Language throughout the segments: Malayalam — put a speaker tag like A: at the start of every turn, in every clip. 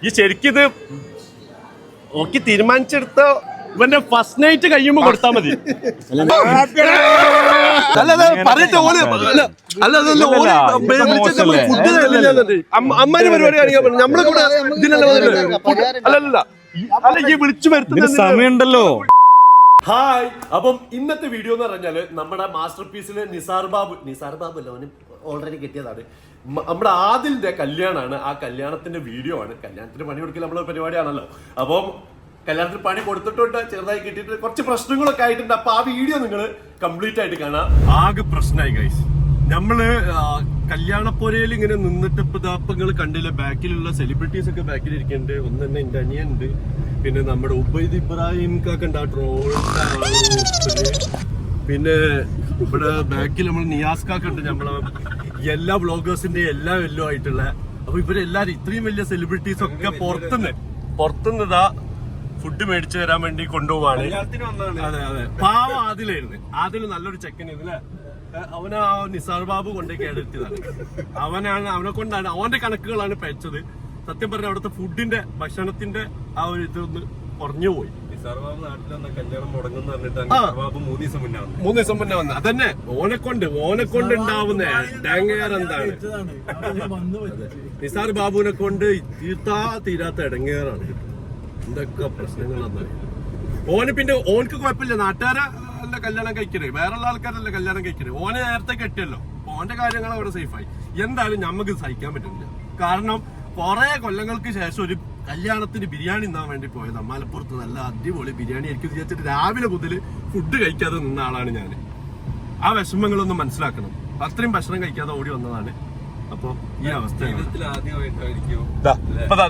A: ഈ ശരിക്കിത് ഓക്കെ തീരുമാനിച്ചെടുത്ത ഇവന്റെ ഫസ്റ്റ് നൈറ്റ് കഴിയുമ്പോ കൊടുത്താൽ മതി. അമ്മാര് പരിപാടി കാണിക്കാൻ നമ്മളെ കൂടെ അല്ലല്ല അല്ല ഈ വിളിച്ചു വരുത്തുന്ന
B: സമയമുണ്ടല്ലോ.
A: ഹായ്, അപ്പം ഇന്നത്തെ വീഡിയോ എന്ന് പറഞ്ഞാല് നമ്മുടെ മാസ്റ്റർ പീസിലെ നിസാർ ബാബു അല്ല, അവന് ഓൾറെഡി കിട്ടിയതാണ്. നമ്മുടെ ആദിലിന്റെ കല്യാണമാണ്. ആ കല്യാണത്തിന്റെ വീഡിയോ ആണ്. കല്യാണത്തിന് പണി കൊടുക്കൽ നമ്മളെ പരിപാടിയാണല്ലോ. അപ്പം കല്യാണത്തിന് പണി കൊടുത്തിട്ടുണ്ട്, ചെറുതായി കിട്ടിയിട്ട് കുറച്ച് പ്രശ്നങ്ങളൊക്കെ ആയിട്ടുണ്ട്. അപ്പൊ ആ വീഡിയോ നിങ്ങൾ കംപ്ലീറ്റ് ആയിട്ട് കാണാം. ആകെ പ്രശ്നമായി ഗൈസ്. നമ്മള് കല്യാണപ്പൊരയിൽ ഇങ്ങനെ നിന്നിട്ട് ഇപ്പൊ കണ്ടില്ല, ബാക്കിലുള്ള സെലിബ്രിറ്റീസ് ഒക്കെ ബാക്കിൽ ഇരിക്കുന്നുണ്ട്. ഒന്ന് തന്നെ എന്റെ അനിയുണ്ട്, പിന്നെ നമ്മുടെ ഉബൈദ് ഇബ്രാഹിം കാക്കുണ്ട്, ആ ട്രോളിന്റെ, പിന്നെ ഇവിടെ ബാക്കിൽ നമ്മൾ നിയാസ് കാക്കുണ്ട്, നമ്മളെ എല്ലാ വ്ളോഗേഴ്സിന്റെ എല്ലാം ആയിട്ടുള്ള. അപ്പൊ ഇവരെല്ലാരും ഇത്രയും വലിയ സെലിബ്രിറ്റീസ് ഒക്കെ പുറത്തുനിന്ന് ഫുഡ് മേടിച്ചു തരാൻ വേണ്ടി കൊണ്ടുപോവാണ്. അതെ അതെ, പാവം ആദിലായിരുന്നു. ആദില് നല്ലൊരു ചെക്കനായിരുന്നു. അവനെ ആ നിസാർ ബാബു കൊണ്ടേ കേടെത്തിയതാണ്. അവനെ കൊണ്ടാണ്, അവന്റെ കണക്കുകളാണ് പയച്ചത്. സത്യം പറഞ്ഞ അവിടുത്തെ ഫുഡിന്റെ ഭക്ഷണത്തിന്റെ ആ ഒരു ഇതൊന്ന് കുറഞ്ഞു പോയി.
B: നിസാർ ബാബു നാട്ടിൽ വന്ന കല്യാണം മുടങ്ങുന്ന പറഞ്ഞിട്ട് 3 ദിവസം മുന്നേ
A: വന്ന അതന്നെ. ഓനെ കൊണ്ട് ഉണ്ടാവുന്ന ഇടങ്ങേറെന്താണ്. നിസാർ ബാബുവിനെ കൊണ്ട് തീരാത്ത ഇടങ്ങേറാണ്. എന്തൊക്കെ പ്രശ്നങ്ങളാണ്. ഓനക്ക് കുഴപ്പമില്ല, നാട്ടുകാരെ അല്ല കല്യാണം കഴിക്കണേ, വേറെയുള്ള ആൾക്കാരല്ല കല്യാണം കഴിക്കണേ. ഓനെ നേരത്തെ കെട്ടിയല്ലോ, ഓന്റെ കാര്യങ്ങൾ അവിടെ സേഫായി. എന്തായാലും നമുക്ക് സഹിക്കാൻ പറ്റില്ല. കാരണം കുറെ കൊല്ലങ്ങൾക്ക് ശേഷം ഒരു കല്യാണത്തിന് ബിരിയാണി തിന്നാൻ വേണ്ടി പോയത്. മലപ്പുറത്ത് നല്ല അടിപൊളി ബിരിയാണി ആയിരിക്കും വിചാരിച്ചിട്ട് രാവിലെ മുതൽ ഫുഡ് കഴിക്കാതെ നിന്ന ആളാണ് ഞാൻ. ആ വിഷമങ്ങളൊന്നും മനസ്സിലാക്കണം. അത്രയും ഭക്ഷണം കഴിക്കാതെ ഓടി വന്നതാണ്. അപ്പൊ ഈ അവസ്ഥ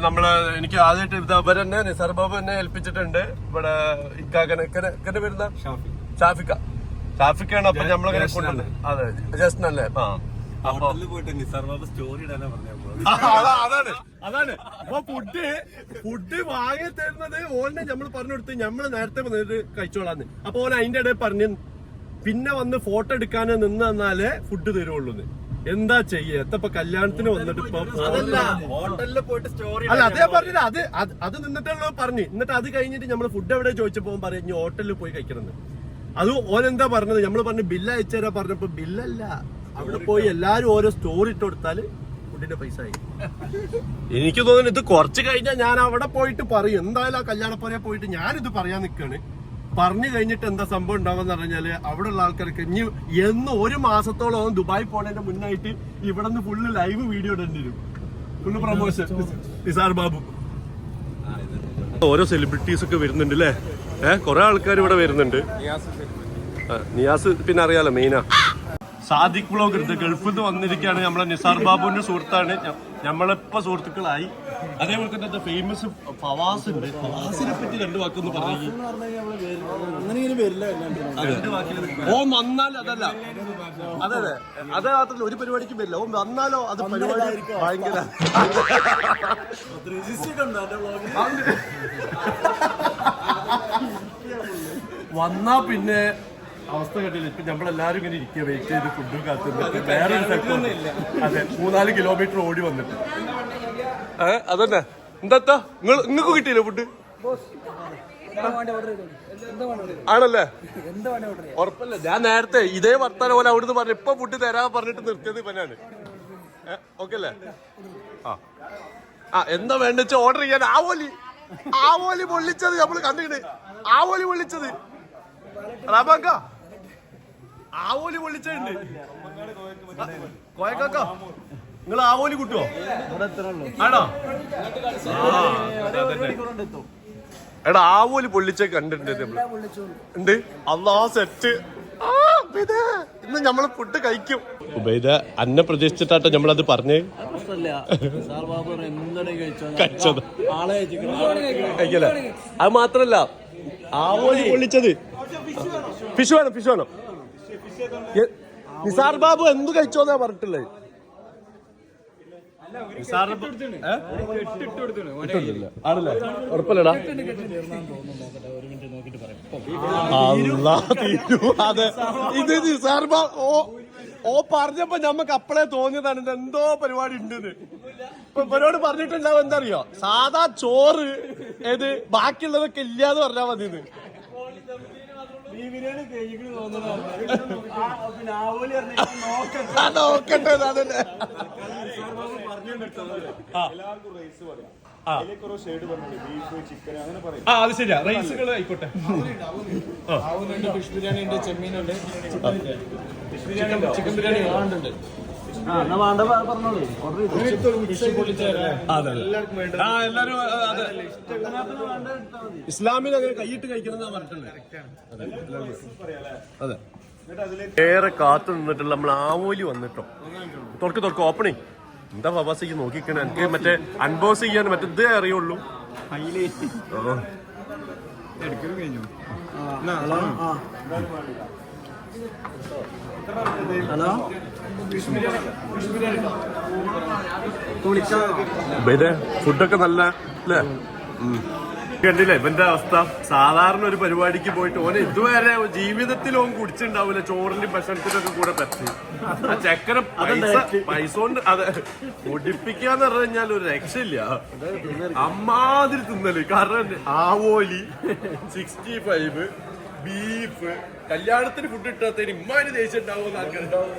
A: നമ്മള് എനിക്ക് ആദ്യമായിട്ട് ഇവരെന്നെ നിസാർ ബാബു എന്നെ ഏൽപ്പിച്ചിട്ടുണ്ട്. ഇവിടെ ഇക്കാക്കനെ വരുന്ന ഷാഫിക്കാണ്. അപ്പൊ നമ്മളങ്ങനെ കൊണ്ടുണ്ട്. അതെ, ജസ്റ്റ് അല്ലേ. അതാണ് അപ്പൊ ഫുഡ് വാങ്ങി തരുന്നത് ഓനെ നമ്മൾ പറഞ്ഞു കൊടുത്ത് നമ്മള് നേരത്തെ വന്നിട്ട് കഴിച്ചോളാന്ന്. അപ്പൊ ഓൻ അതിന്റെ ഇടയിൽ പറഞ്ഞു പിന്നെ വന്ന് ഫോട്ടോ എടുക്കാന് നിന്ന് തന്നാലേ ഫുഡ് തരുള്ളൂന്ന്. എന്താ ചെയ്യ എത്തപ്പോ കല്യാണത്തിന് വന്നിട്ട് ഇപ്പൊ ഹോട്ടലിൽ പോയിട്ട് സ്റ്റോറി അല്ല അതേ പറഞ്ഞത്. അത് നിന്നിട്ടുള്ള പറഞ്ഞു. എന്നിട്ട് അത് കഴിഞ്ഞിട്ട് നമ്മള് ഫുഡ് എവിടെ ചോദിച്ചപ്പോ പറഞ്ഞു ഹോട്ടലിൽ പോയി കഴിക്കണമെന്ന്. അത് ഓനെന്താ പറഞ്ഞത്, നമ്മള് പറഞ്ഞു ബില്ല് അയച്ചുതരാ പറഞ്ഞപ്പോ ബില്ലല്ല, അവിടെ പോയി എല്ലാരും ഓരോ സ്റ്റോറി ഇട്ട് കൊടുത്താല് ഫുഡിന്റെ പൈസ ആയി. എനിക്ക് തോന്നുന്നു ഇത് കുറച്ച് കഴിഞ്ഞാൽ ഞാൻ അവിടെ പോയിട്ട് പറയും. എന്തായാലും ആ കല്യാണപ്പോരെ പോയിട്ട് ഞാനിത് പറയാൻ നിൽക്കാണ്. പറഞ്ഞു കഴിഞ്ഞിട്ട് എന്താ സംഭവം ഉണ്ടാവുമെന്ന് പറഞ്ഞാല് അവിടെ ഉള്ള ആൾക്കാർക്ക് ഇനി ഒരു മാസത്തോളം ദുബായ് പോണതിന്റെ മുന്നായിട്ട് ഇവിടെ നിന്ന് ഫുള്ള് ലൈവ് വീഡിയോ ഇടേണ്ടി വരും. Full promotion. നിസാർ ബാബു, ഓരോ സെലിബ്രിറ്റീസ് ഒക്കെ വരുന്നുണ്ട് അല്ലേ. കുറെ ആൾക്കാർ ഇവിടെ വരുന്നുണ്ട്. നിയാസ് പിന്നെ അറിയാലോ, മെയിനാ. സാദിഖ് വ്ളോഗർ ഗൾഫിൽ നിന്ന് വന്നിരിക്കുകയാണ്. നമ്മളെ നിസാർ ബാബുവിന്റെ സുഹൃത്താണ്. നമ്മളിപ്പോ സുഹൃത്തുക്കളായി. അതേപോലെ തന്നെ ഫേമസ് ഫവാസ് ഉണ്ട്. ഫവാസിനെ പറ്റി 2 വാക്കൊന്ന് പറഞ്ഞു. ഓ വന്നാലും അതല്ല, അതെ അത് മാത്രമല്ല, ഒരു പരിപാടിക്കും വരില്ല. ഓ വന്നാലോ അത് പരിപാടി ഭയങ്കര വന്നാ പിന്നെ അവസ്ഥ കണ്ടില്ല. ഇപ്പൊ നമ്മളെല്ലാരും ഇങ്ങനെ ഇരിക്കുക, വെയിറ്റ് ചെയ്ത് ഫുഡും കാത്തുന്നിട്ട് വേറൊരു സ്ഥലത്ത്. അതെ, 3-4 കിലോമീറ്റർ ഓടി വന്നിട്ട്. അതന്നെ. എന്താ നിങ്ങൾക്ക് കിട്ടിയില്ലേ ഫുഡ്? ആണല്ലേ, ഉറപ്പല്ലേ. ഞാൻ നേരത്തെ ഇതേ വർത്താനം പോലെ അവിടുന്ന് പറഞ്ഞു ഇപ്പൊ ഫുഡ് തരാ പറഞ്ഞിട്ട് നിർത്തിയത് ഇവനാണ്. ഓക്കെ അല്ലേ? എന്താ വേണ്ട വെച്ചാൽ ഓർഡർ ചെയ്യാൻ. ആവോലി പൊള്ളിച്ചത് നമ്മള് കണ്ടിട്ട്. ആവോലി പൊള്ളിച്ചത് റാബാക്ക, ആവോലി പൊള്ളിച്ചുണ്ട്. കോയക്കാക്ക, നിങ്ങൾ ആവോലി കൂട്ടുവോ? ആണോ? എടാ ആവോലി പൊള്ളിച്ച കണ്ടിട്ടുണ്ട് ഉണ്ട്. അല്ലാ സെറ്റ്. ഇന്ന് നമ്മള് ഫുഡ് കഴിക്കും. ഉബൈദ അന്നെ പ്രതീക്ഷിച്ചിട്ടാട്ടോ നമ്മളത് പറഞ്ഞേ. കഴിച്ചത് കഴിക്കല. അത് മാത്രല്ല ആവോലി പൊള്ളിച്ചത്. ഫിഷ് വേണം. നിസാർ ബാബു എന്ത് കഴിച്ചോന്നാ പറഞ്ഞിട്ടുള്ളത്. ആണല്ലേ, ഉറപ്പല്ലടാ. അതെ, ഇത് നിസാർ ബാബു ഓ പറഞ്ഞപ്പോ ഞമ്മക്ക് അപ്പളേ തോന്നിയതാണ് എന്തോ പരിപാടി ഉണ്ടെന്ന്. ഇപ്പൊ ഇവരോട് പറഞ്ഞിട്ടുണ്ടാവും എന്താ അറിയോ, സാധാ ചോറ് ഏത് ബാക്കിയുള്ളതൊക്കെ ഇല്ലാന്ന് പറഞ്ഞാ മതിന്ന്. നോക്കട്ടെ അതന്നെ. അത് ശരിയാ, റൈസുകൾ ആയിക്കോട്ടെ. ഫിഷ് ബിരിയാണി ഉണ്ട്, ചെമ്മീനുണ്ട്, ചിക്കൻ ബിരിയാണി ഉണ്ട്. ഇസ്ലാമിൽ അങ്ങനെ കൈയിട്ട് കഴിക്കണം പറഞ്ഞിട്ടുണ്ട്. അതെ, ഏറെ കാത്തു നിന്നിട്ടുള്ള നമ്മൾ ആവോലി വന്നിട്ടോ. തുറക്ക് ഓപ്പണിങ്. എന്താ ഫവാസിക്ക് നോക്കിക്കണേ, എനിക്ക് മറ്റേ അൺബോക്സ് ചെയ്യാൻ മറ്റേ ഇതേ അറിയുള്ളൂ.
C: ഹലോ,
A: ഫുഡൊക്കെ നല്ല അല്ലേ? കണ്ടില്ലേ ഇവന്റെ അവസ്ഥ. സാധാരണ ഒരു പരിപാടിക്ക് പോയിട്ട് ഓനെ ഇതുവരെ ജീവിതത്തിൽ ഓൻ കുടിച്ചിട്ടുണ്ടാവില്ല ചോറിന്റെ ഭക്ഷണത്തിനൊക്കെ കൂടെ പറ്റി. ആ ചക്കര പൈസ കൊണ്ട് അതെ പൊടിപ്പിക്കാന്ന് പറഞ്ഞു കഴിഞ്ഞാൽ ഒരു രക്ഷയില്ല. അമ്മാതിരി തിന്നല്. കാരണം ആവോലി, 65, ബീഫ്, കല്യാണത്തിന് ഫുഡ് ഇട്ടാത്തതിന് ഇമ്മാതിരി ദേഷ്യം ഉണ്ടാവുമെന്ന് ആൾക്കാരുണ്ടാവും.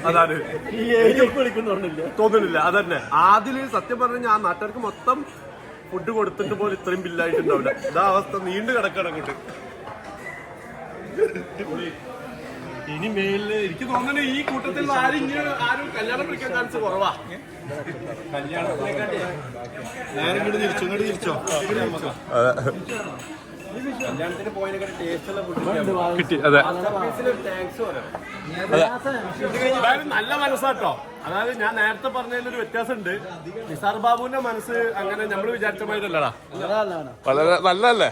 A: അതാണ് തോന്നുന്നില്ല. അതന്നെ ആദ്യം സത്യം പറഞ്ഞ ആ നാട്ടുകാർക്ക് മൊത്തം ഫുഡ് കൊടുത്തിട്ട് പോലും ഇത്രയും ബില്ലായിട്ടുണ്ടാവില്ല. ഇതാ അവസ്ഥ നീണ്ടു കിടക്കണം അങ്ങോട്ട്. ഇനി മേലില് എനിക്ക് തോന്നുന്നു ഈ കൂട്ടത്തിൽ ആരും കല്യാണം പിടിക്കാൻ ചാൻസ് കുറവാ.
B: കല്യാണത്തിന് പോയതിനെക്കാട്ടി ടേസ്റ്റുള്ള
A: കിട്ടി. അതെ, നല്ല മനസ്സാട്ടോ. അതായത് ഞാൻ നേരത്തെ പറഞ്ഞതിലൊരു വ്യത്യാസമുണ്ട്. നിസാർ ബാബുവിന്റെ മനസ്സ് അങ്ങനെ നമ്മൾ വിചാരിച്ച മാതിരല്ലടാ, വളരെ നല്ലല്ലേ.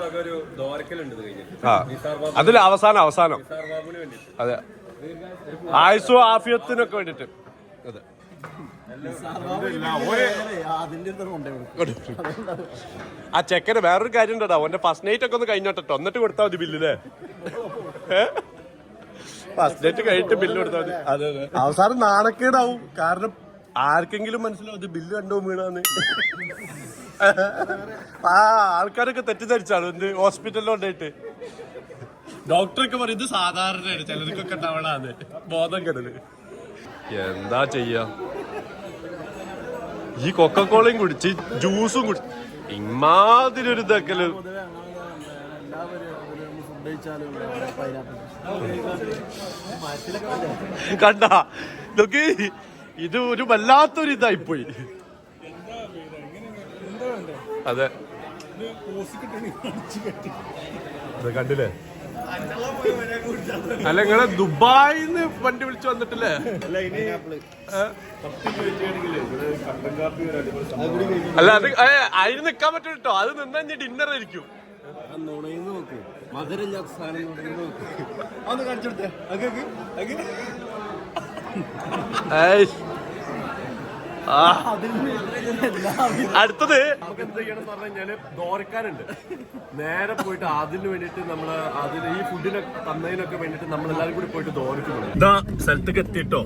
B: വക ഒരു ദോരക്കലുണ്ട്
A: അതിൽ അവസാനം അതെ, ആയുസ്സും ആഫിയത്തിനൊക്കെ വേണ്ടിട്ട്. അതെ, ആ ചെക്കന് വേറൊരു കാര്യം ഉണ്ടോ, അവന്റെ ഫസ്റ്റ് നൈറ്റ് ഒക്കെ ഒന്ന് കഴിഞ്ഞോട്ടോ, എന്നിട്ട് കൊടുത്താൽ മതി ബില്ലില്ലേ. ഫസ്റ്റ് നൈറ്റ് കഴിഞ്ഞിട്ട് ബില്ല് കൊടുത്താൽ മതി. അതെ അതെ, അവസാനം നാണക്കേടാവും. കാരണം ആർക്കെങ്കിലും മനസ്സിലാവും ഇത് ബില്ല് കണ്ടോ വീണാന്ന്. ആ ആൾക്കാരൊക്കെ തെറ്റിദ്ധരിച്ചാണ് എന്ത് ഹോസ്പിറ്റലിലോണ്ടായിട്ട്. ഡോക്ടറൊക്കെ പറയും ഇത് സാധാരണയാണ്, ചിലർക്കൊക്കെ ഉണ്ടാവണാന്ന് ബോധം കെടല്. എന്താ ചെയ്യാ, ഈ കൊക്കക്കോളയും കുടിച്ച് ജ്യൂസും കുടിച്ച് ഇമാതിരി ഒരു ഇതൊക്കെ കണ്ട ഇതൊക്കെ. ഇത് ഒരു വല്ലാത്തൊരു ഇതായിപ്പോയി. അതെ കണ്ടില്ലേ. അല്ല നിങ്ങളെ ദുബായിന്ന് വണ്ടി വിളിച്ചു വന്നിട്ടില്ലേ? അല്ല അത് അതിന് നിക്കാൻ പറ്റും കേട്ടോ. അത് നിന്നാ ഡിന്നർ ആയിരിക്കും.
B: മധുരമില്ലാത്ത സാധനം
A: അടുത്തത് നമുക്ക് എന്ത് ചെയ്യണം എന്ന് പറഞ്ഞു കഴിഞ്ഞാല് ദോരക്കാരുണ്ട്. നേരെ പോയിട്ട് അതിന് വേണ്ടിട്ട് നമ്മള് അതിന് ഈ ഫുഡിനൊക്കെ തന്നതിനൊക്കെ വേണ്ടിട്ട് നമ്മളെല്ലാരും കൂടി പോയിട്ട് ദോരക്കുന്നുണ്ട്. ഇതാ സ്ഥലത്തേക്ക് എത്തിട്ടോ.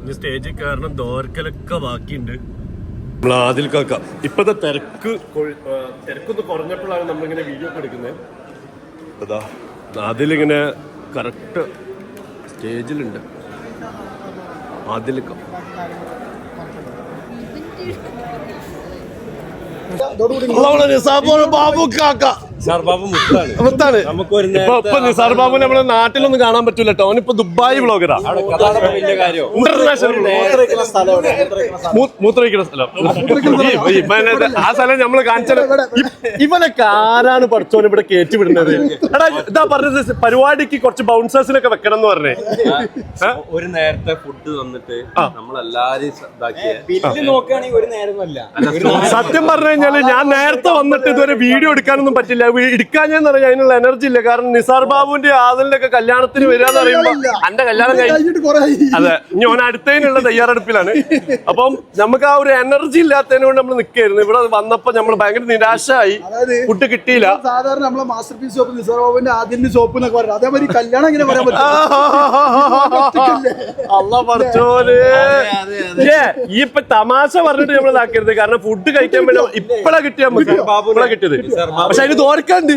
A: ഇനി സ്റ്റേജിൽ കയറണം. ദോരക്കലൊക്കെ ബാക്കിയുണ്ട്. നമ്മൾ ആദിൽക്കാക്ക ഇപ്പത്തെ തിരക്കൊന്ന് കുറഞ്ഞപ്പോഴാണ് നമ്മളിങ്ങനെ വീഡിയോ ഒക്കെ എടുക്കുന്നത്. അതാ അതിലിങ്ങനെ കറക്റ്റ് സ്റ്റേജിലുണ്ട് ആദിൽക്ക. നിസാർ ബാബു മുത്താണ്. ഇപ്പൊ നിസാർ ബാബു നമ്മുടെ നാട്ടിലൊന്നും കാണാൻ പറ്റൂല കേട്ടോ. അവനിപ്പോ ദുബായ് വ്ളോഗറാ. മൂത്രയിക്കുന്ന സ്ഥലം. ആ സ്ഥലം നമ്മള് കാണിച്ചത്. ഇവനൊക്കെ ആരാണ് പഠിച്ചോൻ ഇവിടെ കയറ്റിവിടുന്നത്? എടാ ഇതാ പറഞ്ഞത് പരിപാടിക്ക് കുറച്ച് ബൗൺസേഴ്സിനൊക്കെ വെക്കണം എന്ന് പറഞ്ഞേ.
B: ഒരു നേരത്തെ ഫുഡ് തന്നിട്ട് നമ്മളെല്ലാരും
C: നോക്കുകയാണെങ്കിൽ ഒരു നേരമല്ല.
A: സത്യം പറഞ്ഞു കഴിഞ്ഞാല് ഞാൻ നേരത്തെ വന്നിട്ട് ഇതുവരെ വീഡിയോ എടുക്കാനൊന്നും പറ്റില്ല. ഇടിക്കാഞ്ഞെന്ന് പറയാൻ അതിനുള്ള എനർജി ഇല്ല. കാരണം നിസാർ ബാബുവിന്റെ ആദിലിന്റെ ഒക്കെ കല്യാണത്തിന് വരികയെന്ന് പറയുമ്പോ എന്റെ കല്യാണം കഴിഞ്ഞിട്ട് അതെ, ഇനി ഓൻ അടുത്തതിനുള്ള തയ്യാറെടുപ്പിലാണ്. അപ്പം നമുക്ക് ആ ഒരു എനർജി ഇല്ലാത്തതിനെ കൊണ്ട് നമ്മൾ നിൽക്കായിരുന്നു. ഇവിടെ വന്നപ്പോ നമ്മൾ ഭയങ്കര നിരാശയായി, ഫുഡ് കിട്ടിയില്ല.
C: സാധാരണ നമ്മളെ മാസ്റ്റർ പീസ് ഷോപ്പ് നിസാർ ബാബുവിന്റെ ആദ്യത്തെ ഷോപ്പ് എന്നൊക്കെ പറയുന്നത് അതേമാതിരി കല്യാണം എങ്ങനെ പറയാൻ പറ്റും?
A: അല്ല പഠിച്ചോര് ഈ ഇപ്പൊ തമാശ പറഞ്ഞിട്ട് നമ്മൾ ഇതാക്കരുത്. കാരണം ഫുഡ് കഴിക്കാൻ വേണ്ടി ഇപ്പഴാ കിട്ടിയ നമുക്ക് ഇപ്പഴാ കിട്ടിയത്. പക്ഷെ അതിന് തോർക്കാണ്ട്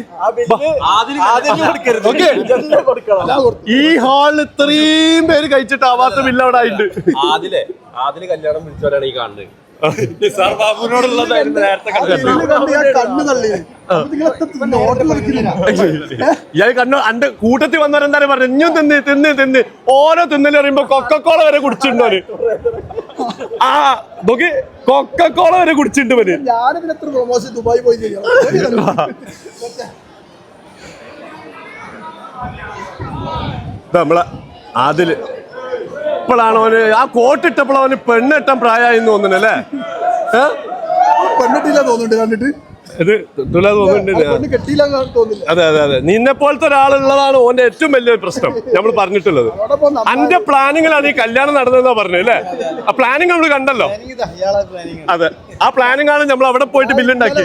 A: ഈ ഹാളിൽ ഇത്രയും പേര് കഴിച്ചിട്ടാവാത്ത ബില്ല് അവിടെ ആയിട്ട്
B: ആദില് കല്യാണം വിളിച്ചവരാണ് ഈ കാണുന്നത്. നിസാർ ബാബുവിനോടുള്ളതായിരുന്നു നേരത്തെ
A: ഇയാൾ കണ്ണു അന്റെ കൂട്ടത്തിൽ വന്നവരെന്താ പറഞ്ഞു, ഇഞ്ഞും തിന്ന് തിന്ന് തിന്ന് ഓരോ തിന്നല് പറയുമ്പോ കൊക്കക്കോള വരെ കുടിച്ചിട്ടുണ്ടോ? ആ നോക്കി കൊക്കക്കോള വരെ കുടിച്ചിട്ടുണ്ട് അവര്.
C: ഞാനിതിന് എത്ര പ്രൊമോഷൻ ദുബായി പോയി ചെയ്യാം.
A: നമ്മളെ അതില് ഇപ്പോഴാണ് അവന് ആ കോട്ടിട്ടപ്പോൾ അവന് പെണ്ണെട്ടാൻ പ്രായമായിന്ന് തോന്നുന്നു അല്ലേ?
C: പെണ്ണിട്ടില്ല തോന്നുന്നുണ്ട് കണ്ടിട്ട്.
A: ഇത് തോന്നുന്നുണ്ട്.
C: കെട്ടിയില്ല തോന്നില്ല.
A: അതെ അതെ അതെ, നിന്നെ പോലത്തെ ഒരാളുള്ളതാണ് ഓന്റെ ഏറ്റവും വലിയൊരു പ്രശ്നം നമ്മൾ പറഞ്ഞിട്ടുള്ളത്. അന്റെ പ്ലാനിങ്ങിലാണ് ഈ കല്യാണം നടന്നതെന്നാ പറഞ്ഞു അല്ലേ? ആ പ്ലാനിങ് നമ്മൾ കണ്ടല്ലോ. അതെ, ആ പ്ലാനിങ് ആണ് നമ്മൾ അവിടെ പോയിട്ട് ബില്ലുണ്ടാക്കി.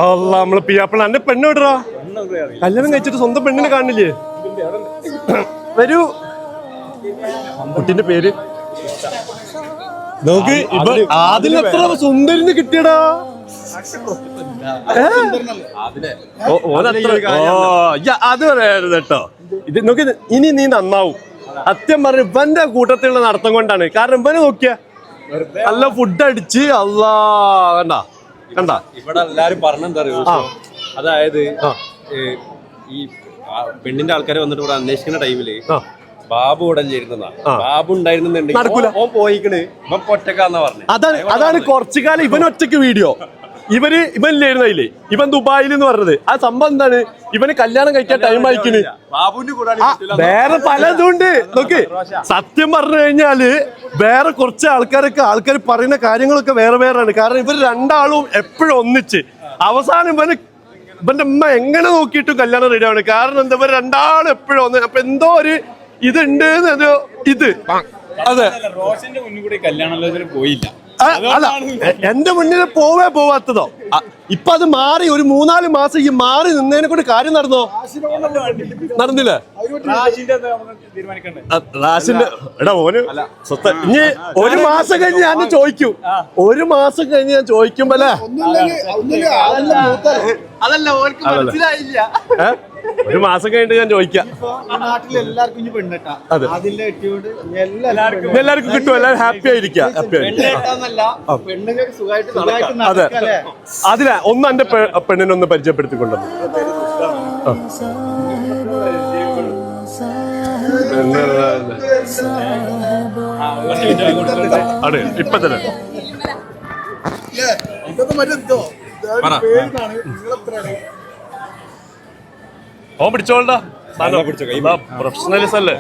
A: അല്ല നമ്മള് പിയാപ്പിള അന്റെ പെണ്ണ് വിടറാ, കല്യാണം കഴിച്ചിട്ട് സ്വന്തം പെണ്ണിനെ കാണില്ലേ? വരൂ. കുട്ടിന്റെ പേര് നോക്ക്. ഇപ്പൊ അതിന് എത്ര സുന്ദരിന് കിട്ടിയടാ. അത് പറയരുത് കേട്ടോ. ഇത് നോക്കി, ഇനി നീ നന്നാവും. സത്യം പറഞ്ഞ ഇവന്റെ കൂട്ടത്തിലുള്ള നടത്തം കൊണ്ടാണ്. കാരണം ഇവന് നോക്കിയ നല്ല ഫുഡ് അടിച്ച് അല്ലാ കണ്ട കണ്ട.
B: ഇവിടെ എല്ലാരും പറഞ്ഞെന്താ അറിയോ, അതായത് ഈ പെണ്ണിന്റെ ആൾക്കാര് വന്നിട്ട് ഇവിടെ അന്വേഷിക്കുന്ന ടൈമില് ബാബു ഇവിടെ ഇരുന്നതാ. ബാബു ഉണ്ടായിരുന്നുണ്ടെങ്കിൽ ഓൻ പോയിക്കണ്, ഇവൻ ഒറ്റക്കാന്നാ പറഞ്ഞു.
A: അതാണ് കുറച്ചു കാലം ഇവൻ ഒറ്റക്ക് വീഡിയോ. ഇവനില്ലായിരുന്നു അതില്. ഇവൻ ദുബായിൽ എന്ന് പറഞ്ഞത്. ആ സംഭവം എന്താണ്, ഇവന് കല്യാണം കഴിക്കാൻ ടൈം അയക്കുന്നു. വേറെ പലതും ഉണ്ട് നോക്ക്. സത്യം പറഞ്ഞു കഴിഞ്ഞാല് വേറെ കുറച്ച് ആൾക്കാർ പറയുന്ന കാര്യങ്ങളൊക്കെ വേറെ വേറെയാണ്. കാരണം ഇവർ രണ്ടാളും എപ്പോഴും ഒന്നിച്ച് അവസാനം ഇവന്റെ ഉമ്മ എങ്ങനെ നോക്കിയിട്ടും കല്യാണം റെഡിയാണ്. കാരണം എന്താ, ഇവർ രണ്ടാളും എപ്പോഴും ഒന്ന്. അപ്പൊ എന്തോ ഒരു ഇതുണ്ട് ഇത്. അതെ,
B: റോഷന്റെ മുന്നിൽ കൂടി കല്യാണാലോചന പോയില്ല.
A: അല്ല, എന്റെ മുന്നിൽ പോവാത്തതോ. ഇപ്പൊ അത് മാറി. ഒരു 3-4 മാസം ഈ മാറി നിന്നതിനെ കൊണ്ട് കാര്യം നടന്നില്ലേ? റാഷിന്റെ എടാ ഓന് സ്വത്ത് ഇനി 1 മാസം കഴിഞ്ഞ് ഞാൻ ചോദിക്കും. 1 മാസം കഴിഞ്ഞ് ഞാൻ ചോദിക്കുമ്പോല്ലേ,
C: അതല്ല ഓർക്ക് മനസ്സിലായില്ല.
A: 1 മാസം കഴിഞ്ഞിട്ട് ഞാൻ ചോദിക്കാം.
C: നാട്ടിൽ എല്ലാവർക്കും ഇനി പെണ്ണിട്ടാ അതിന്റെ കെട്ടിയോട്
A: എല്ലാവർക്കും കിട്ടും. എല്ലാവരും ഹാപ്പി ആയിരിക്കാം.
C: പെണ്ണുങ്ങൾക്ക് സുഖമായിട്ട്
A: അതെ, അതിലാ ഒന്ന് എന്റെ പെണ്ണിനൊന്ന് പരിചയപ്പെടുത്തിക്കൊണ്ടു. അതെ, ഇപ്പൊ തന്നെ ഓൻ പിടിച്ചോളാ. പ്രൊഫഷണലിസം അല്ലേ?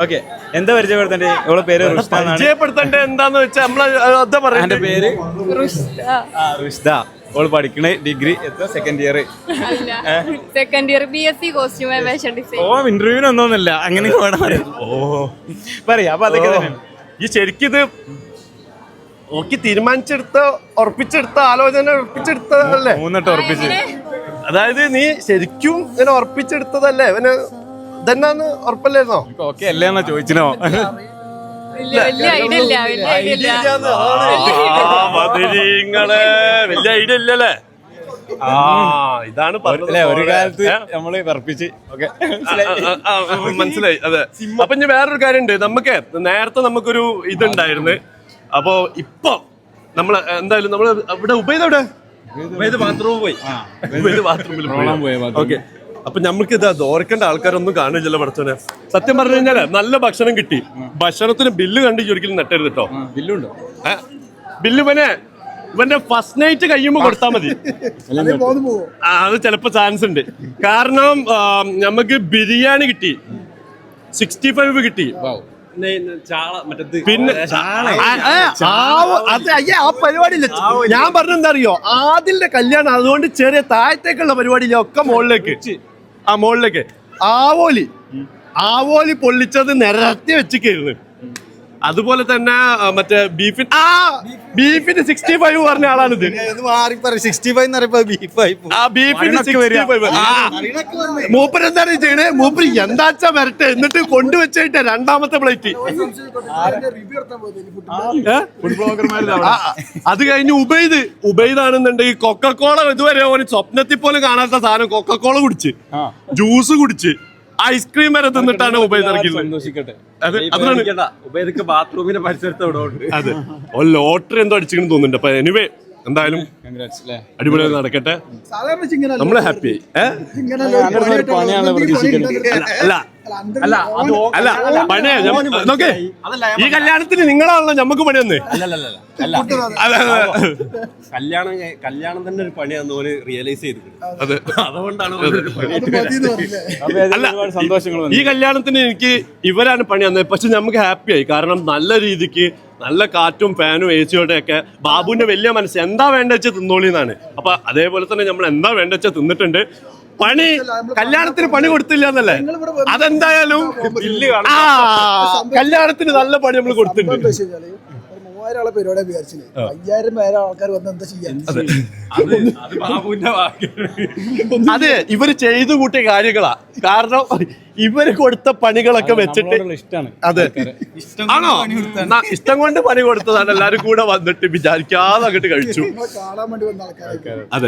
D: ഓക്കെ, എന്താ പരിചയപ്പെടുത്തണ്ടേ? ഇവളെ പേര്
A: പരിചയപ്പെടുത്തണ്ടേ എന്താന്ന് വെച്ചാൽ നമ്മളെ എന്താ പറയാ,
D: എന്റെ പേര് റുഷ്ദ. ഓള് പഠിക്കണ degree second year
E: BSc costume and fashion design.
D: ഓ ഇന്റർവ്യൂവിനൊന്നുമില്ല അങ്ങനെ പറയാ. അപ്പൊ അതൊക്കെ തന്നെയാണ്
A: ഈ ശരിക്കും ഇത് ഓക്കി ഉറപ്പിച്ചെടുത്ത ആലോചന ഉറപ്പിച്ചെടുത്തതല്ലേ?
D: 3 വട്ടം ഉറപ്പിച്ച്.
A: അതായത് നീ ശരിക്കും ഇങ്ങനെ ഉറപ്പിച്ചെടുത്തതല്ലേ? ഇവന് ഇതെന്നാന്ന് ഉറപ്പല്ലായിരുന്നോ?
D: ഓക്കെ അല്ലേ എന്നാ ചോദിച്ചിനോ?
E: വലിയ ഐഡിയ ഇല്ല.
A: വലിയ ഐഡിയ ഇല്ലല്ലേ? ഇതാണ്
D: ഒരു കാലത്ത് നമ്മള് ഉറപ്പിച്ച്.
A: മനസ്സിലായി. അതെ. അപ്പൊ ഇനി വേറൊരു കാര്യമുണ്ട്. നേരത്തെ നമുക്കൊരു ഇതുണ്ടായിരുന്നു. അപ്പൊ ഇപ്പൊ നമ്മള് എന്തായാലും നമ്മള് ഇവിടെ ബാത്റൂമിൽ പോയി. ഓക്കെ, അപ്പൊ നമുക്ക് ഇത് ഓർക്കേണ്ട ആൾക്കാരൊന്നും കാണില്ലല്ലോ പഠിച്ചോനെ. സത്യം പറഞ്ഞു കഴിഞ്ഞാല് നല്ല ഭക്ഷണം കിട്ടി. ഭക്ഷണത്തിന് ബില്ല് കണ്ട് ഒരിക്കലും നെട്ടരുത് കേട്ടോ.
D: ബില്ലുണ്ടോ?
A: ബില്ല് ഇവന്റെ ഫസ്റ്റ് നൈറ്റ് കഴിയുമ്പോ കൊടുത്താൽ മതി. അത് ചിലപ്പോ ചാൻസ് ഉണ്ട്. കാരണം നമുക്ക് ബിരിയാണി കിട്ടി, 65 കിട്ടി,
B: ചാള മറ്റേ
A: പിന്നെ ആ പരിപാടി ഇല്ല. ഞാൻ പറഞ്ഞെന്താ അറിയോ, ആദിലിന്റെ കല്യാണം, അതുകൊണ്ട് ചെറിയ താഴത്തേക്കുള്ള പരിപാടിയില്ല, ഒക്കെ മുകളിലേക്ക് ആവോലി പൊള്ളിച്ചത് നിരത്തി വെച്ചിരിക്കുന്നു. അതുപോലെ തന്നെ മറ്റേ ബീഫിന് 65 പറഞ്ഞ ആളാണിത്. മൂപ്പരെന്താണ് ചെയ്യണേ, മൂപ്പര് എന്താച്ചാ വരട്ടെ, എന്നിട്ട് കൊണ്ടുവച്ചിട്ട് രണ്ടാമത്തെ പ്ലേറ്റ്. അത് കഴിഞ്ഞ് ഉബൈദാണെന്നുണ്ടെങ്കിൽ കൊക്കക്കോള, ഇതുവരെ ഒരു സ്വപ്നത്തിൽ പോലും കാണാത്ത സാധനം കൊക്കക്കോള കുടിച്ച്, ജ്യൂസ് കുടിച്ച്, ഐസ്ക്രീം വരെ തിന്നിട്ടാണ് ഉബൈദ് ഇറക്കിയത്.
B: ഉബൈദക്ക് ബാത്റൂമിന്റെ പരിസരത്ത് ഇവിടെ ഉണ്ട്.
A: അതെ, ലോട്ടറി എന്തോ അടിച്ചിട്ട് തോന്നുന്നുണ്ട്. അപ്പൊ എനിവേ എന്തായാലും അടിപൊളി നടക്കട്ടെ, നമ്മള് ഹാപ്പി. അല്ല പണിയാ നോക്കേ, ഈ കല്യാണത്തിന് നിങ്ങളാണല്ലോ നമുക്ക് പണി വന്നേ.
B: കല്യാണം തന്നെ ഒരു പണിയാന്ന് ഓന് റിയലൈസ് ചെയ്തിട്ടുണ്ട്.
A: അതെ,
B: അതുകൊണ്ടാണ്
D: സന്തോഷങ്ങൾ.
A: ഈ കല്യാണത്തിന് എനിക്ക് ഇവരാണ് പണി വന്നത്. പക്ഷെ നമുക്ക് ഹാപ്പിയായി, കാരണം നല്ല രീതിക്ക് നല്ല കാറ്റും ഫാനും AC ഒക്കെ ബാബുവിന്റെ വലിയ മനസ്സ് എന്താ വേണ്ട വെച്ചാൽ തിന്നോളിന്നാണ്. അപ്പൊ അതേപോലെ തന്നെ നമ്മൾ എന്താ വേണ്ട വെച്ചാൽ തിന്നിട്ടുണ്ട്. പണി കല്യാണത്തിന് പണി കൊടുത്തില്ല എന്നല്ലേ, അതെന്തായാലും കല്യാണത്തിന് നല്ല പണി നമ്മൾ കൊടുത്തിട്ടുണ്ട്.
C: 3000 ആളെ പരിപാടി വിചാരിച്ചില്ലേ, 5000 ആൾക്കാർ വന്ന് എന്താ ചെയ്യാൻ?
A: അതെ, ഇവര് ചെയ്തു കൂട്ടിയ കാര്യങ്ങളാ. കാരണം ഇവര് കൊടുത്ത പണികളൊക്കെ വെച്ചിട്ട് അതെ ആണോ, ഇഷ്ടം കൊണ്ട് പണി കൊടുത്തതാണ്. എല്ലാരും കൂടെ വന്നിട്ട് വിചാരിക്കാതെ അങ്ങോട്ട് കഴിച്ചു.
C: കാണാൻ വേണ്ടി വന്ന ആൾക്കാരൊക്കെ.
A: അതെ,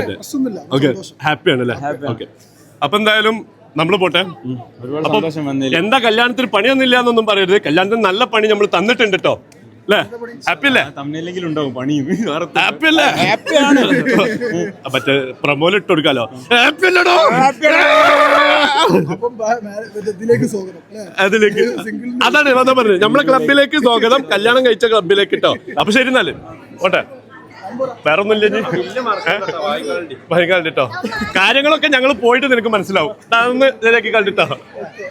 A: ഓക്കെ, ഹാപ്പിയാണ് അല്ലേ? ഓക്കെ, അപ്പൊ എന്തായാലും നമ്മള് പോട്ടെ. അപ്പൊ എന്താ കല്യാണത്തിന് പണിയൊന്നുമില്ല എന്നൊന്നും പറയരുത്, കല്യാണത്തിന് നല്ല പണി നമ്മൾ തന്നിട്ടുണ്ട് കേട്ടോ. അല്ലേ, ഹാപ്പി അല്ലേ? ഹാപ്പി അല്ലേ? മറ്റേ പ്രമോല് ഇട്ട് കൊടുക്കാലോ. ഹാപ്പി അല്ലടോ, അതിലേക്ക് അതാണ് എന്താ പറഞ്ഞത്, നമ്മളെ ക്ലബിലേക്ക് സ്വാഗതം, കല്യാണം കഴിച്ച ക്ലബിലേക്ക് കേട്ടോ. അപ്പൊ ശരി എന്നാല് ഓട്ടെ, വേറെ ഒന്നുമില്ല. ഭയങ്കര കേട്ടോ, കാര്യങ്ങളൊക്കെ ഞങ്ങൾ പോയിട്ട് നിനക്ക് മനസ്സിലാവും. അതൊന്ന് ഇതിലേക്ക് കണ്ടിട്ടോ.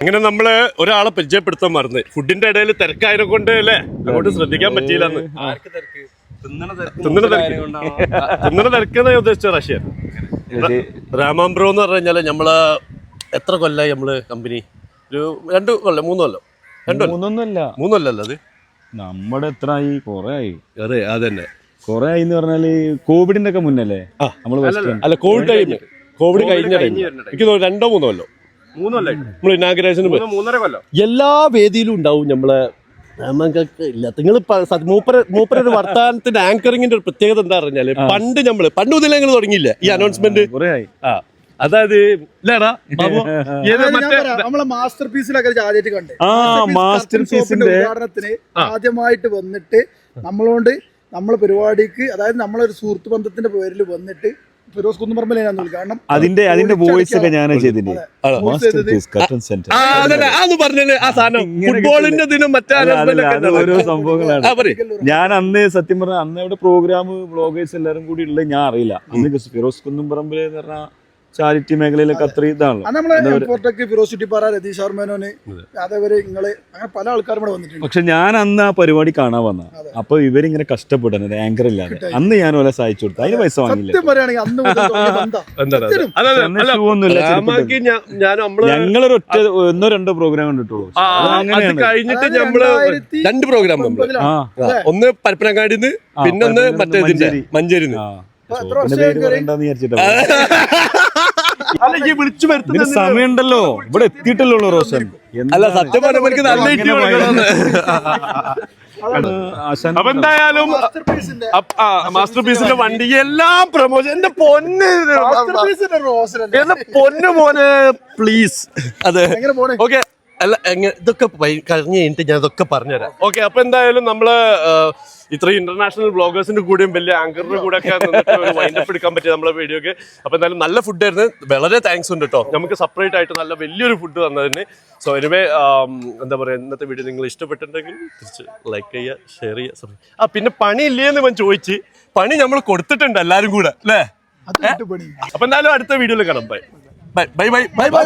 A: അങ്ങനെ നമ്മള് ഒരാളെ പരിചയപ്പെടുത്താൻ മറന്ന്, ഫുഡിന്റെ ഇടയിൽ തിരക്കായതിനെ കൊണ്ട് അല്ലേ അങ്ങോട്ട് ശ്രദ്ധിക്കാൻ പറ്റിയില്ലെന്ന്. തിന്നണ തിരക്കെന്നാ ഉദ്ദേശിച്ച റഷ്യ രാമാംബ്രോ എന്ന് പറഞ്ഞു കഴിഞ്ഞാല് നമ്മള് എത്ര കൊല്ലായി നമ്മള് കമ്പനി? ഒരു 2 കൊല്ലം 3 കൊല്ലം 3 കൊല്ലം അത്
D: നമ്മുടെ എത്ര ആയി? കൊറേ ആയി.
A: അതെ, അതന്നെ
D: കൊറേ ആയി എന്ന് പറഞ്ഞാല് കോവിഡിന്റെ ഒക്കെ മുന്നല്ലേ
A: അല്ല, കോവിഡ് കഴിഞ്ഞ ടൈം എനിക്ക് 2 3 കൊല്ലം നമ്മൾ ഇനാഗ്രേഷന്
B: 3.5 കൊല്ലം
A: എല്ലാ വേദിയിലും ഉണ്ടാവും നമ്മളെ. ഇല്ല, നിങ്ങൾ മൂപ്പര വർത്താനത്തിന്റെ ആങ്കറിങ്ങിന്റെ ഒരു പ്രത്യേകത എന്താ പറഞ്ഞാല്, പണ്ട് മുതലേ നിങ്ങൾ തുടങ്ങിയില്ല ഈ അനൗൺസ്മെന്റ്. അതായത്
C: നമ്മളെ മാസ്റ്റർ പീസിലൊക്കെ ആദ്യമായിട്ട് കണ്ടേ,
D: മാസ്റ്റർ പീസിന്റെ
C: ഉദ്ഘാടനത്തിന് ആദ്യമായിട്ട് വന്നിട്ട് നമ്മളോണ്ട് നമ്മളെ പരിപാടിക്ക്, അതായത് നമ്മളൊരു സുഹൃത്ത് ബന്ധത്തിന്റെ പേരിൽ വന്നിട്ട് ഫിറോസ് കുന്നുപറമ്പിലാണ് ഉദ്ഘാടനം. അതിന്റെ
D: വോയിസ് ഒക്കെ ഞാൻ ചെയ്തിട്ടുണ്ട്.
A: ഫുട്ബോളിന്റെ ദിനം
D: ഓരോ സംഭവങ്ങളാണ്. ഞാൻ അന്ന് സത്യം പറഞ്ഞ അന്ന് അവിടെ പ്രോഗ്രാം വ്ളോഗേഴ്സ് എല്ലാരും കൂടി ഉള്ളത് ഞാൻ അറിയില്ല. അന്ന് ഫിറോസ് കുന്നുപറമ്പിൽ എന്ന് പറഞ്ഞാൽ ചാരിറ്റി മേഖലയിലൊക്കെ അത്ര ഇതാണല്ലോ. പക്ഷെ ഞാൻ അന്ന് ആ പരിപാടി കാണാൻ വന്ന, അപ്പൊ ഇവരിങ്ങനെ കഷ്ടപ്പെടുന്നത് ആങ്കർ ഇല്ലാതെ. അന്ന് ഞാൻ ഓലെ സഹായിച്ചു കൊടുത്തു, അതിന് പൈസ വാങ്ങില്ല. ഞങ്ങളൊരു 1-2 പ്രോഗ്രാം കണ്ടിട്ടുള്ളൂ.
A: കഴിഞ്ഞിട്ട് നമ്മള് 2 പ്രോഗ്രാം, ഒന്ന് പരപ്പനങ്ങാടിന്ന്, പിന്നൊന്ന് മറ്റേ മഞ്ചേരിന്ന്.
D: സമയമുണ്ടല്ലോ, ഇവിടെ എത്തിയിട്ടല്ലോ റോഷൻ.
A: അല്ല, സത്യം പറഞ്ഞ നല്ല. അപ്പൊ എന്തായാലും മാസ്റ്റർ പീസിന്റെ വണ്ടി എല്ലാം പ്രമോഷൻ. എന്റെ പൊന്ന് മോനെ പ്ലീസ്. അതെ, ഓക്കെ. അല്ല, ഇതൊക്കെ കഴിഞ്ഞ് കഴിഞ്ഞിട്ട് ഞാൻ ഇതൊക്കെ പറഞ്ഞുതരാം. ഓക്കെ, അപ്പൊ എന്തായാലും നമ്മള് ഇത്രയും ഇന്റർനാഷണൽ ബ്ലോഗേഴ്സിന്റെ കൂടെയും വലിയ ആങ്കറിന്റെ കൂടെ ഒക്കെ വൈൻഡപ്പ് എടുക്കാൻ പറ്റിയ നമ്മളെ വീഡിയോക്ക്. അപ്പൊ എന്തായാലും നല്ല ഫുഡായിരുന്നു, വളരെ താങ്ക്സ് ഉണ്ട് കേട്ടോ, നമുക്ക് സെപ്പറേറ്റ് ആയിട്ട് നല്ല വലിയൊരു ഫുഡ് തന്നതിന്. സോ എനിവേ എന്താ പറയുക, ഇന്നത്തെ വീഡിയോ നിങ്ങൾ ഇഷ്ടപ്പെട്ടിട്ടുണ്ടെങ്കിൽ തിരിച്ച് ലൈക്ക് ചെയ്യുക, ഷെയർ ചെയ്യുക. പിന്നെ പണി ഇല്ലേന്ന് ഞാൻ ചോദിച്ച്, പണി നമ്മൾ കൊടുത്തിട്ടുണ്ട് എല്ലാരും കൂടെ അല്ലേ. അപ്പൊ എന്തായാലും അടുത്ത വീഡിയോയിൽ കാണാം. Bye bye bye bye bye.